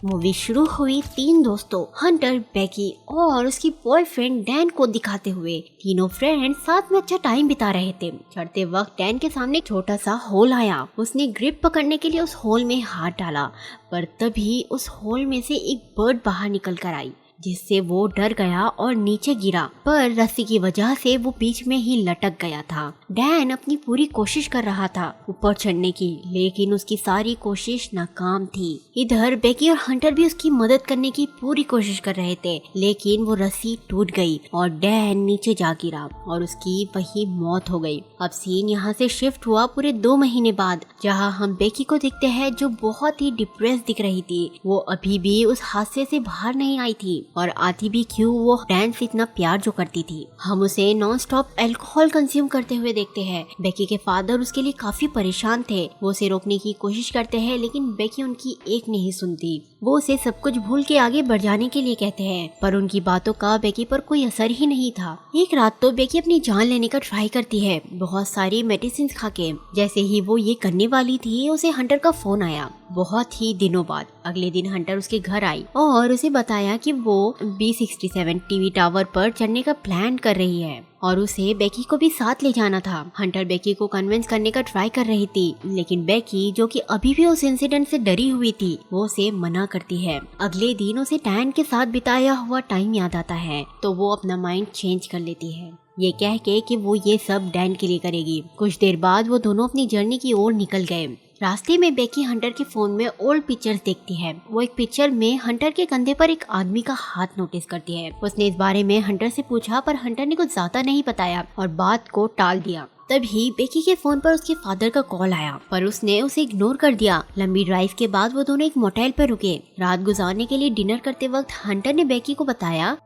Movie शुरू हुई तीन दोस्तों हंटर, बेकी और उसकी बॉयफ्रेंड डैन को दिखाते हुए। तीनों फ्रेंड्स साथ में अच्छा टाइम बिता रहे थे। चढ़ते वक्त डैन के सामने छोटा सा होल आया। उसने ग्रिप पकड़ने के लिए उस होल में हाथ डाला, पर तभी उस होल में से एक बर्ड बाहर निकल कर आई, जिससे वो डर गया और नीचे गिरा, पर रस्सी की वजह से वो बीच में ही लटक गया था। डैन अपनी पूरी कोशिश कर रहा था ऊपर चढ़ने की, लेकिन उसकी सारी कोशिश नाकाम थी। इधर बेकी और हंटर भी उसकी मदद करने की पूरी कोशिश कर रहे थे, लेकिन वो रस्सी टूट गई और डैन नीचे जा गिरा और उसकी वही मौत हो गई। अब सीन यहाँ से शिफ्ट हुआ पूरे 2 महीने बाद, जहाँ हम बेकी को देखते हैं जो बहुत ही डिप्रेस दिख रही थी। वो अभी भी उस हादसे से बाहर नहीं आई थी, और आती भी क्यों वो डैन से इतना प्यार जो करती थी। हम उसे नॉन स्टॉप अल्कोहल कंज्यूम करते हुए देखते हैं। बेकी के फादर उसके लिए काफी परेशान थे। वो उसे रोकने की कोशिश करते हैं, लेकिन बेकी उनकी एक नहीं सुनती। वो उसे सब कुछ भूल के आगे बढ़ जाने के लिए कहते हैं, पर उनकी बातों का बेकी पर कोई असर ही नहीं था। एक रात तो बेकी अपनी जान लेने का ट्राई करती है, बहुत सारी मेडिसिन खा के। जैसे ही वो ये करने वाली थी, उसे हंटर का फोन आया। बहुत ही दिनों बाद अगले दिन हंटर उसके घर आई और उसे बताया कि वो B67 टीवी टावर पर चढ़ने का प्लान कर रही है और उसे बेकी को भी साथ ले जाना था। हंटर बेकी को कन्विंस करने का ट्राई कर रही थी, लेकिन बेकी जो कि अभी भी उस इंसिडेंट से डरी हुई थी, वो उसे मना करती है। अगले दिन उसे डैन के साथ बिताया हुआ टाइम याद आता है, तो वो अपना माइंड चेंज कर लेती है, ये कह के कि वो ये सब डैन के लिए करेगी। कुछ देर बाद वो दोनों अपनी जर्नी की ओर निकल गए। रास्ते में बेकी हंटर के फोन में ओल्ड पिक्चर्स देखती है। वो एक पिक्चर में हंटर के कंधे पर एक आदमी का हाथ नोटिस करती है। उसने इस बारे में हंटर से पूछा, पर हंटर ने कुछ ज्यादा नहीं बताया और बात को टाल दिया। तभी बेकी के फोन पर उसके फादर का कॉल आया, पर उसने उसे इग्नोर कर दिया। लंबी ड्राइव के बाद वो दोनों एक मोटेल पर रुके। रात गुजारने के लिए डिनर करते वक्त हंटर ने बेकी को बताया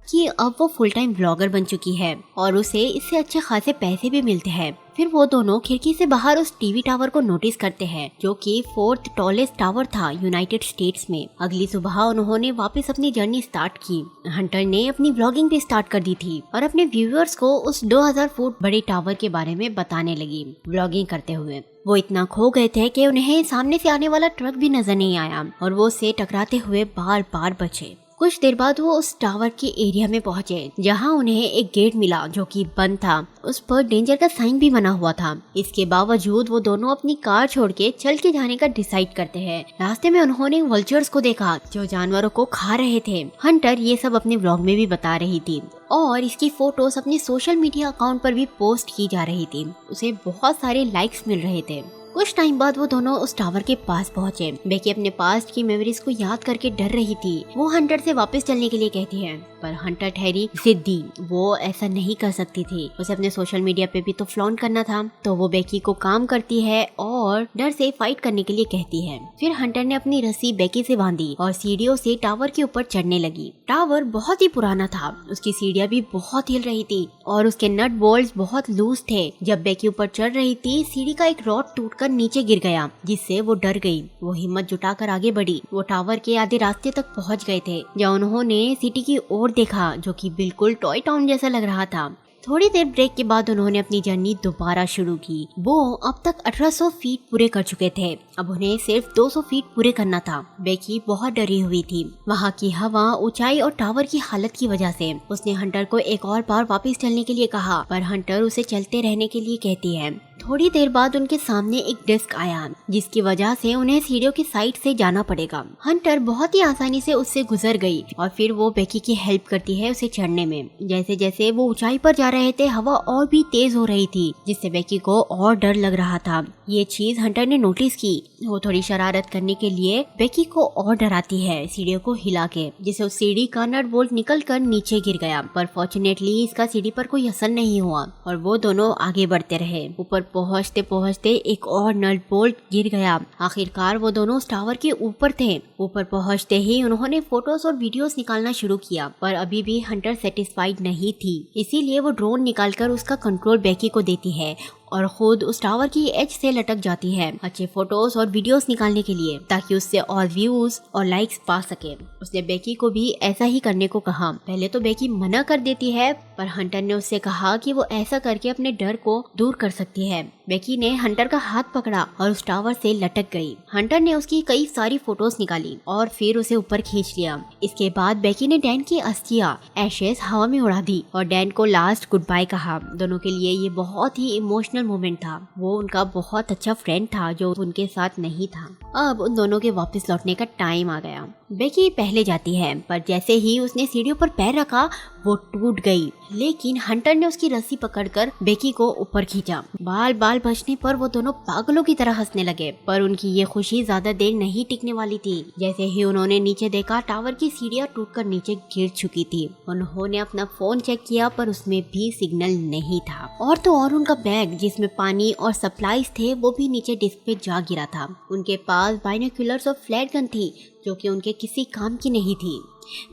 कि अब वो फुल टाइम ब्लॉगर बन चुकी है और उसे इससे अच्छे खासे पैसे भी मिलते हैं। फिर वो दोनों खिड़की से बाहर उस टीवी टावर को नोटिस करते हैं, जो कि 4th टॉलेस्ट टावर था यूनाइटेड स्टेट्स में। अगली सुबह उन्होंने वापस अपनी जर्नी स्टार्ट की। हंटर ने अपनी व्लॉगिंग भी स्टार्ट कर दी थी और अपने व्यूअर्स को उस 2000 फुट बड़े टावर के बारे में बताने लगी। व्लॉगिंग करते हुए वो इतना खो गए थे कि उन्हें सामने से आने वाला ट्रक भी नजर नहीं आया और वो उससे टकराते हुए बार बार बचे। कुछ देर बाद वो उस टावर के एरिया में पहुंचे, जहां उन्हें एक गेट मिला जो कि बंद था। उस पर डेंजर का साइन भी बना हुआ था। इसके बावजूद वो दोनों अपनी कार छोड़ के चल के जाने का डिसाइड करते हैं। रास्ते में उन्होंने वल्चर्स को देखा जो जानवरों को खा रहे थे। हंटर ये सब अपने व्लॉग में भी बता रही थी और इसकी फोटोज अपने सोशल मीडिया अकाउंट पर भी पोस्ट की जा रही थी। उसे बहुत सारे लाइक्स मिल रहे थे। कुछ टाइम बाद वो दोनों उस टावर के पास पहुंचे। बेकी अपने पास्ट की मेमोरीज को याद करके डर रही थी। वो हंटर से वापस चलने के लिए कहती है, पर हंटर ठहरी जिद्दी। वो ऐसा नहीं कर सकती थी, उसे अपने सोशल मीडिया पे भी तो फ्लॉन्ट करना था। तो वो बेकी को काम करती है और डर से फाइट करने के लिए कहती है। फिर हंटर ने अपनी रस्सी बेकी से बांधी और सीढ़ियों से टावर के ऊपर चढ़ने लगी। टावर बहुत ही पुराना था, उसकी सीढ़ियाँ भी बहुत हिल रही थी और उसके नट बोल्ट्स बहुत लूज थे। जब बेकी ऊपर चढ़ रही थी, सीढ़ी का एक रॉड टूटकर नीचे गिर गया, जिससे वो डर गई। वो हिम्मत जुटाकर आगे बढ़ी। वो टावर के आधे रास्ते तक पहुंच गए थे, जहाँ उन्होंने सिटी की ओर देखा, जो कि बिल्कुल टॉय टाउन जैसा लग रहा था। थोड़ी देर ब्रेक के बाद उन्होंने अपनी जर्नी दोबारा शुरू की। वो अब तक 1800 फीट पूरे कर चुके थे। अब उन्हें सिर्फ 200 फीट पूरे करना था। बेकी बहुत डरी हुई थी, वहाँ की हवा, ऊंचाई और टावर की हालत की वजह से। उसने हंटर को एक और बार वापस चलने के लिए कहा, पर हंटर उसे चलते रहने के लिए कहती है। थोड़ी देर बाद उनके सामने एक डिस्क आया, जिसकी वजह से उन्हें सीढ़ियों की साइड से जाना पड़ेगा। हंटर बहुत ही आसानी से उससे गुजर गई और फिर वो बेकी की हेल्प करती है उसे चढ़ने में। जैसे जैसे वो ऊंचाई पर जा रहे थे, हवा और भी तेज हो रही थी, जिससे बेकी को और डर लग रहा था। ये चीज हंटर ने नोटिस की। वो थोड़ी शरारत करने के लिए बेकी को और डराती है सीढ़ियों को हिला के, जिससे उस सीढ़ी का नट बोल्ट निकल कर नीचे गिर गया। पर फॉर्चुनेटली इसका सीढ़ी पर कोई असर नहीं हुआ और वो दोनों आगे बढ़ते रहे। ऊपर पहुंचते पहुंचते एक और नट बोल्ट गिर गया। आखिरकार वो दोनों उस टावर के ऊपर थे। ऊपर पहुंचते ही उन्होंने फोटोज और वीडियोस निकालना शुरू किया, पर अभी भी हंटर सेटिस्फाइड नहीं थी। इसीलिए वो ड्रोन निकालकर उसका कंट्रोल बेकी को देती है और खुद उस टावर की एज से लटक जाती है अच्छे फोटोज और वीडियोस निकालने के लिए, ताकि उससे और व्यूज और लाइक्स पा सके। उसने बेकी को भी ऐसा ही करने को कहा। पहले तो बेकी मना कर देती है, पर हंटर ने उससे कहा कि वो ऐसा करके अपने डर को दूर कर सकती है। बेकी ने हंटर का हाथ पकड़ा और उस टावर से लटक गई। हंटर ने उसकी कई सारी फोटोज निकाली और फिर उसे ऊपर खींच लिया। इसके बाद बेकी ने डैन की अस्थियां एशेस हवा में उड़ा दी और डैन को लास्ट गुड बाय कहा। दोनों के लिए ये बहुत ही इमोशनल मोमेंट था। वो उनका बहुत अच्छा फ्रेंड था जो उनके साथ नहीं था। अब उन दोनों के वापस लौटने का टाइम आ गया। बेकी पहले जाती है, पर जैसे ही उसने सीढ़ियों पर पैर रखा वो टूट गई, लेकिन हंटर ने उसकी रस्सी पकड़कर बेकी को ऊपर खींचा। बाल बाल बचने पर वो दोनों पागलों की तरह हंसने लगे, पर उनकी ये खुशी ज्यादा देर नहीं टिकने वाली थी। जैसे ही उन्होंने नीचे देखा, टावर की सीढ़ियां टूटकर नीचे गिर चुकी थी। उन्होंने अपना फोन चेक किया, पर उसमें भी सिग्नल नहीं था। और तो और उनका बैग जिसमें पानी और सप्लाईज थे वो भी नीचे डिस्क पे जा गिरा था। उनके पास बाइनोक्यूलर्स और फ्लैट गन थी जो कि उनके किसी काम की नहीं थी।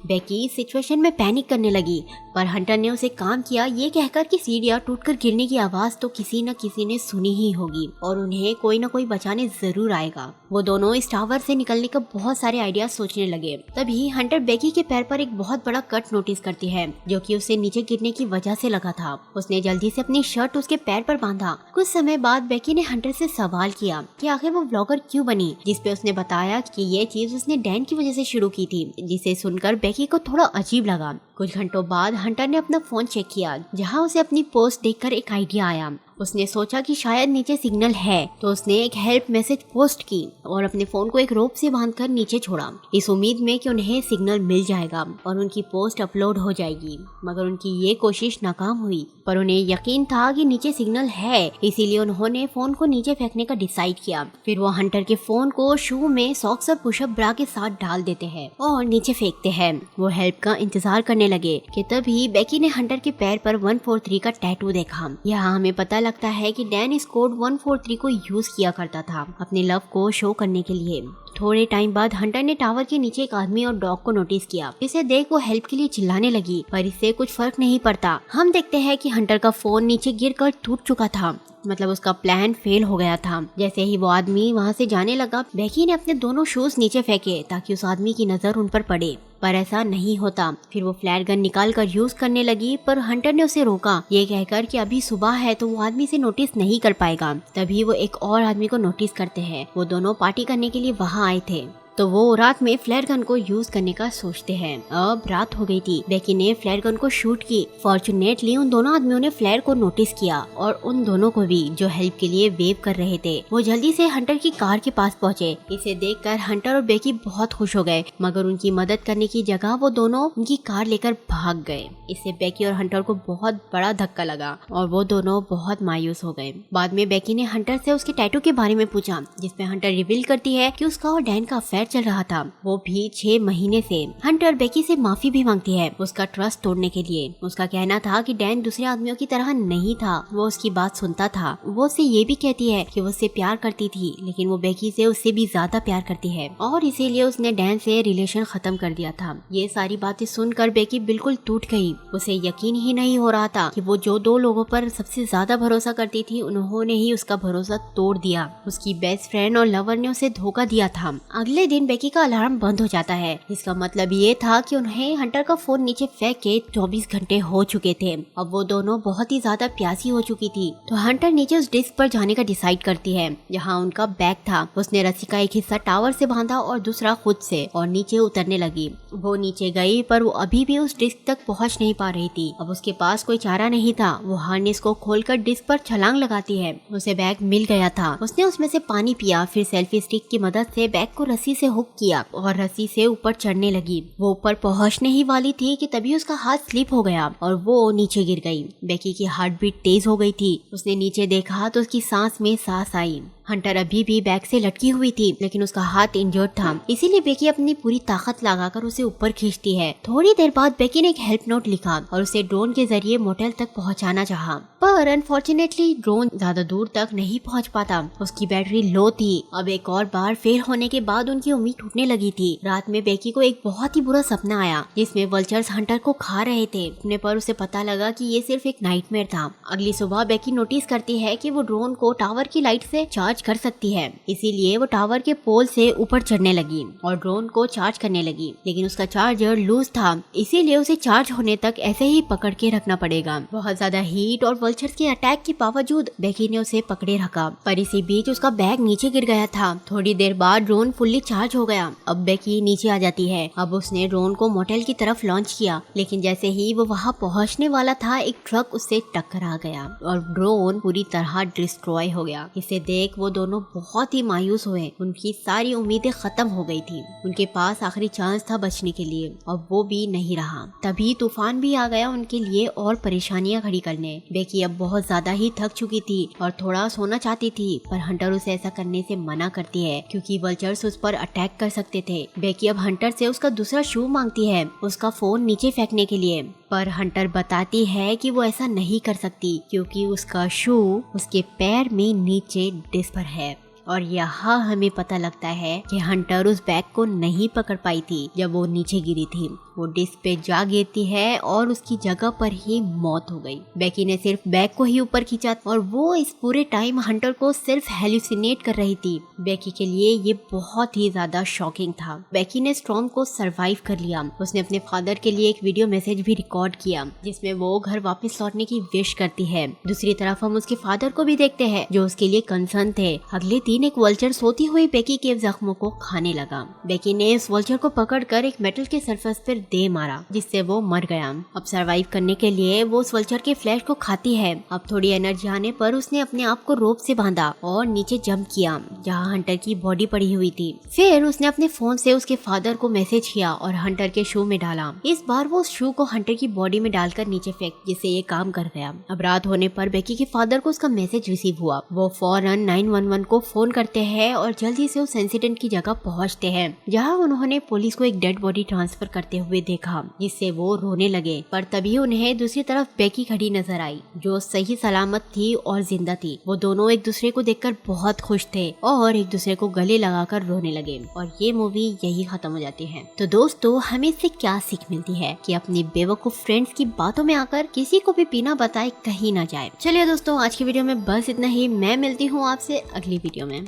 बेकी इस सिचुएशन में पैनिक करने लगी, पर हंटर ने उसे काम किया ये कहकर कि सीढ़ियां टूटकर गिरने की आवाज तो किसी न किसी ने सुनी ही होगी और उन्हें कोई न कोई बचाने जरूर आएगा। वो दोनों इस टावर से निकलने का बहुत सारे आइडिया सोचने लगे। तभी हंटर बेकी के पैर पर एक बहुत बड़ा कट नोटिस करती है जो कि उसे नीचे गिरने की वजह से लगा था। उसने जल्दी से अपनी शर्ट उसके पैर पर बांधा। कुछ समय बाद बेकी ने हंटर से सवाल किया कि आखिर वो व्लॉगर क्यों बनी, जिसपे उसने बताया कि ये चीज उसने डैन की वजह से शुरू की थी, जिसे सुनकर बेकी को थोड़ा अजीब लगा। कुछ घंटों बाद हंटर ने अपना फोन चेक किया जहां उसे अपनी पोस्ट देखकर एक आइडिया आया। उसने सोचा कि शायद नीचे सिग्नल है, तो उसने एक हेल्प मैसेज पोस्ट की और अपने फोन को एक रोप से बांधकर नीचे छोड़ा, इस उम्मीद में कि उन्हें सिग्नल मिल जाएगा और उनकी पोस्ट अपलोड हो जाएगी। मगर उनकी ये कोशिश नाकाम हुई, पर उन्हें यकीन था कि नीचे सिग्नल है, इसीलिए उन्होंने फोन को नीचे फेंकने का डिसाइड किया। फिर वो हंटर के फोन को शू में सॉक्स और पुशअप ब्रा के साथ डाल देते हैं और नीचे फेंकते हैं। वो हेल्प का इंतजार करने लगे कि तभी बेकी ने हंटर के पैर पर 143 का टैटू देखा। यहाँ हमें पता लगता है कि डैन इस कोड 143 को यूज किया करता था अपने लव को शो करने के लिए। थोड़े टाइम बाद हंटर ने टावर के नीचे एक आदमी और डॉग को नोटिस किया। इसे देख वो हेल्प के लिए चिल्लाने लगी, पर इससे कुछ फर्क नहीं पड़ता। हम देखते हैं कि हंटर का फोन नीचे गिरकर टूट चुका था, मतलब उसका प्लान फेल हो गया था। जैसे ही वो आदमी वहाँ से जाने लगा, बेकी ने अपने दोनों शूज नीचे फेंके ताकि उस आदमी की नजर उन पर पड़े, पर ऐसा नहीं होता। फिर वो फ्लैट गन निकाल कर यूज करने लगी, पर हंटर ने उसे रोका ये कहकर कि अभी सुबह है तो वो आदमी से नोटिस नहीं कर पाएगा। तभी वो एक और आदमी को नोटिस करते हैं। वो दोनों पार्टी करने के लिए वहाँ आए थे, तो वो रात में फ्लैट गन को यूज करने का सोचते हैं। अब रात हो गई थी। बेकी ने फ्लैट गन को शूट की। फॉर्चुनेटली उन दोनों आदमियों ने फ्लैट को नोटिस किया और उन दोनों को भी, जो हेल्प के लिए वेव कर रहे थे। वो जल्दी से हंटर की कार के पास पहुंचे। इसे देखकर हंटर और बेकी बहुत खुश हो गए, मगर उनकी मदद करने की जगह वो दोनों उनकी कार लेकर भाग गए। इससे बेकी और हंटर को बहुत बड़ा धक्का लगा और वो दोनों बहुत मायूस हो गए। बाद में बेकी ने हंटर से उसके टैटू के बारे में पूछा, जिसमें हंटर रिवील करती है कि उसका और डैन का अफेयर चल रहा था, वो भी 6 महीने से। हंटर बेकी से माफी भी मांगती है उसका ट्रस्ट तोड़ने के लिए। उसका कहना था कि डैन दूसरे आदमियों की तरह नहीं था, वो उसकी बात सुनता था। वो उससे ये भी कहती है कि वो उससे प्यार करती थी, लेकिन वो बेकी से उससे भी ज्यादा प्यार करती है और इसीलिए उसने डैन से रिलेशन खत्म कर दिया था। ये सारी बातें सुनकर बेकी बिल्कुल टूट गई। उसे यकीन ही नहीं हो रहा था कि वो जो 2 लोगों पर सबसे ज्यादा भरोसा करती थी, उन्होंने ही उसका भरोसा तोड़ दिया। उसकी बेस्ट फ्रेंड और लवर ने उसे धोखा दिया था। अगले दिन बेकी का अलार्म बंद हो जाता है। इसका मतलब ये था कि उन्हें हंटर का फोन नीचे फेंक के 24 घंटे हो चुके थे। अब वो दोनों बहुत ही ज्यादा प्यासी हो चुकी थी, तो हंटर नीचे उस डिस्क पर जाने का डिसाइड करती है जहाँ उनका बैग था। उसने रस्सी का एक हिस्सा टावर से बांधा और दूसरा खुद से, और नीचे उतरने लगी। वो नीचे गई, पर वो अभी भी उस डिस्क तक पहुँच नहीं पा रही थी। अब उसके पास कोई चारा नहीं था। वो हार्नेस को खोलकर डिस्क पर छलांग लगाती है। उसे बैग मिल गया था। उसने उसमें से पानी पिया, फिर सेल्फी स्टिक की मदद से बैग को रस्सी से हुक किया और रस्सी से ऊपर चढ़ने लगी। वो ऊपर पहुंचने ही वाली थी कि तभी उसका हाथ स्लिप हो गया और वो नीचे गिर गई। बेकी की हार्ट बीट तेज हो गई थी। उसने नीचे देखा तो उसकी सांस में सांस आई। हंटर अभी भी बैग से लटकी हुई थी, लेकिन उसका हाथ इंजर्ड था, इसीलिए बेकी अपनी पूरी ताकत लगाकर उसे ऊपर खींचती है। थोड़ी देर बाद बेकी ने एक हेल्प नोट लिखा और उसे ड्रोन के जरिए मोटेल तक पहुंचाना चाहा, पर अनफॉर्चुनेटली ड्रोन ज्यादा दूर तक नहीं पहुंच पाता। उसकी बैटरी लो थी। अब एक और बार फेल होने के बाद उनकी उम्मीद टूटने लगी थी। रात में बेकी को एक बहुत ही बुरा सपना आया जिसमें वल्चर्स हंटर को खा रहे थे। अपने पर उसे पता लगा कि ये सिर्फ एक नाइटमेयर था। अगली सुबह बेकी नोटिस करती है कि वो ड्रोन को टावर की लाइट से चार्ज चार्ज कर सकती है, इसीलिए वो टावर के पोल से ऊपर चढ़ने लगी और ड्रोन को चार्ज करने लगी। लेकिन उसका चार्जर लूज था, इसीलिए उसे चार्ज होने तक ऐसे ही पकड़ के रखना पड़ेगा। बहुत ज्यादा हीट और वल्चर्स के अटैक के बावजूद बेकी ने उसे पकड़े रखा, पर इसी बीच उसका बैग नीचे गिर गया था। थोड़ी देर बाद ड्रोन फुल्ली चार्ज हो गया। अब बेकी नीचे आ जाती है। अब उसने ड्रोन को मोटेल की तरफ लॉन्च किया, लेकिन जैसे ही वो वहाँ पहुँचने वाला था, एक ट्रक उससे टकरा गया और ड्रोन पूरी तरह डिस्ट्रॉय हो गया। इसे देख वो दोनों बहुत ही मायूस हुए। उनकी सारी उम्मीदें खत्म हो गई थी। उनके पास आखिरी चांस था बचने के लिए, और वो भी नहीं रहा। तभी तूफान भी आ गया उनके लिए और परेशानियां खड़ी करने। बेकी अब बहुत ज्यादा ही थक चुकी थी और थोड़ा सोना चाहती थी, पर हंटर उसे ऐसा करने से मना करती है क्योंकि वल्चर्स उस पर अटैक कर सकते थे। बेकी अब हंटर से उसका दूसरा शू मांगती है, उसका फोन नीचे फेंकने के लिए, पर हंटर बताती है कि वो ऐसा नहीं कर सकती क्योंकि उसका शू उसके पैर में नीचे डिस्क पर है। और यहाँ हमें पता लगता है कि हंटर उस बैग को नहीं पकड़ पाई थी जब वो नीचे गिरी थी। वो डिस्क पे जा गिरती है और उसकी जगह पर ही मौत हो गई। बेकी ने सिर्फ बैग को ही ऊपर खींचा और वो इस पूरे टाइम हंटर को सिर्फ हेलुसिनेट कर रही थी। बेकी के लिए ये बहुत ही ज्यादा शॉकिंग था। बेकी ने स्टॉर्म को सरवाइव कर लिया। उसने अपने फादर के लिए एक वीडियो मैसेज भी रिकॉर्ड किया जिसमें वो घर वापस लौटने की विश करती है। दूसरी तरफ हम उसके फादर को भी देखते हैं जो उसके लिए कंसर्न थे। अगले दिन एक वल्चर सोती हुई बेकी के जख्मों को खाने लगा। बेकी ने उस वल्चर को पकड़कर एक मेटल के सरफेस पर दे मारा जिससे वो मर गया। अब सरवाइव करने के लिए वो उस वल्चर के फ्लैश को खाती है। अब थोड़ी एनर्जी आने पर उसने अपने आप को रोप से बांधा और नीचे जंप किया जहाँ हंटर की बॉडी पड़ी हुई थी। फिर उसने अपने फोन से उसके फादर को मैसेज किया और हंटर के शू में डाला। इस बार वो शू को हंटर की बॉडी में डालकर नीचे फेंक, जिससे ये काम कर गया। अब रात होने पर बेकी के फादर को उसका मैसेज रिसीव हुआ। वो फौरन 911 को फोन करते हैं और जल्दी से उस इंसिडेंट की जगह पहुंचते हैं जहां उन्होंने पुलिस को एक डेड बॉडी ट्रांसफर करते हुए देखा, जिससे वो रोने लगे। पर तभी उन्हें दूसरी तरफ बेकी खड़ी नजर आई जो सही सलामत थी और जिंदा थी। वो दोनों एक दूसरे को देखकर बहुत खुश थे और एक दूसरे को गले लगाकर रोने लगे और ये मूवी यही खत्म हो जाती है। तो दोस्तों, हमें इससे क्या सीख मिलती है कि अपनी बेवकूफ फ्रेंड्स की बातों में आकर किसी को भी बिना बताए कहीं ना जाए। चलिए दोस्तों, आज की वीडियो में बस इतना ही। मैं मिलती हूँ आपसे अगली वीडियो में।